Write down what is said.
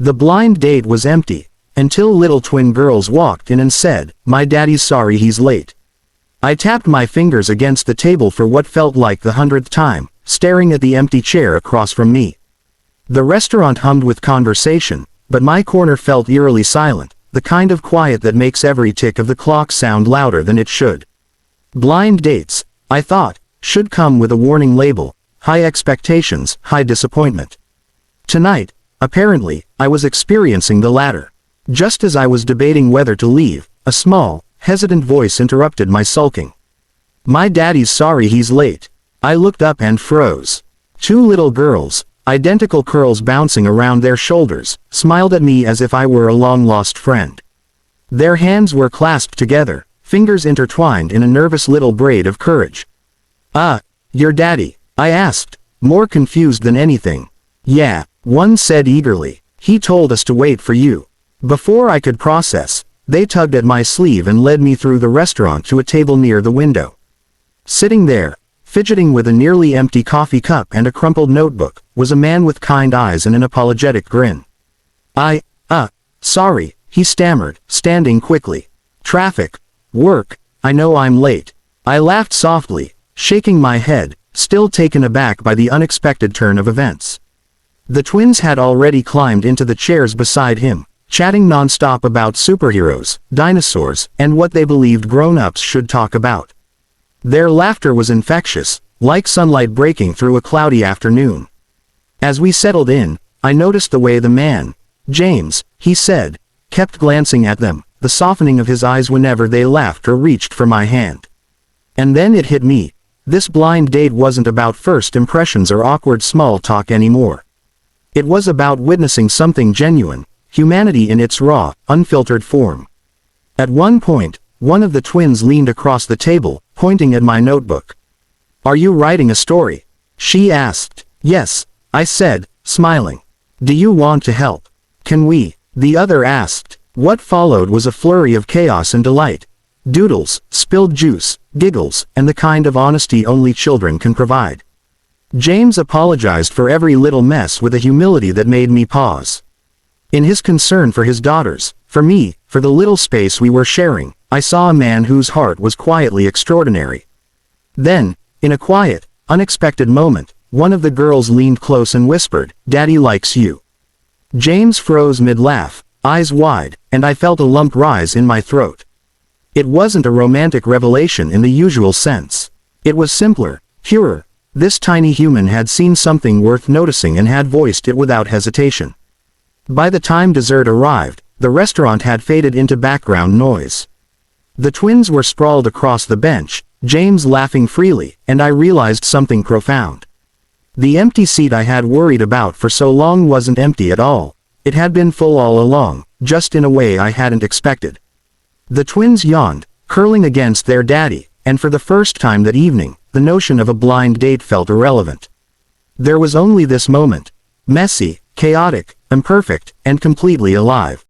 The blind date was empty, until little twin girls walked in and said, "My daddy's sorry he's late." I tapped my fingers against the table for what felt like the 100th time, staring at the empty chair across from me. The restaurant hummed with conversation, but my corner felt eerily silent, the kind of quiet that makes every tick of the clock sound louder than it should. Blind dates, I thought, should come with a warning label: high expectations, high disappointment. Tonight, apparently, I was experiencing the latter. Just as I was debating whether to leave, a small, hesitant voice interrupted my sulking. "My daddy's sorry he's late." I looked up and froze. Two little girls, identical curls bouncing around their shoulders, smiled at me as if I were a long-lost friend. Their hands were clasped together, fingers intertwined in a nervous little braid of courage. Your daddy?" I asked, more confused than anything. "Yeah," one said eagerly. "He told us to wait for you." Before I could process, they tugged at my sleeve and led me through the restaurant to a table near the window. Sitting there, fidgeting with a nearly empty coffee cup and a crumpled notebook, was a man with kind eyes and an apologetic grin. Sorry," he stammered, standing quickly. "Traffic. Work. I know I'm late." I laughed softly, shaking my head, still taken aback by the unexpected turn of events. The twins had already climbed into the chairs beside him, chatting non-stop about superheroes, dinosaurs, and what they believed grown-ups should talk about. Their laughter was infectious, like sunlight breaking through a cloudy afternoon. As we settled in, I noticed the way the man, "James," he said, kept glancing at them, the softening of his eyes whenever they laughed or reached for my hand. And then it hit me. This blind date wasn't about first impressions or awkward small talk anymore. It was about witnessing something genuine, humanity in its raw, unfiltered form. At one point, one of the twins leaned across the table, pointing at my notebook. "Are you writing a story?" she asked. "Yes," I said, smiling. "Do you want to help?" "Can we?" the other asked. What followed was a flurry of chaos and delight. Doodles, spilled juice, giggles, and the kind of honesty only children can provide. James apologized for every little mess with a humility that made me pause. In his concern for his daughters, for me, for the little space we were sharing, I saw a man whose heart was quietly extraordinary. Then, in a quiet, unexpected moment, one of the girls leaned close and whispered, "Daddy likes you." James froze mid-laugh, eyes wide, and I felt a lump rise in my throat. It wasn't a romantic revelation in the usual sense. It was simpler, purer. This tiny human had seen something worth noticing and had voiced it without hesitation. By the time dessert arrived, the restaurant had faded into background noise. The twins were sprawled across the bench, James laughing freely, and I realized something profound. The empty seat I had worried about for so long wasn't empty at all. It had been full all along, just in a way I hadn't expected. The twins yawned, curling against their daddy, and for the first time that evening, the notion of a blind date felt irrelevant. There was only this moment. Messy, chaotic, imperfect, and completely alive.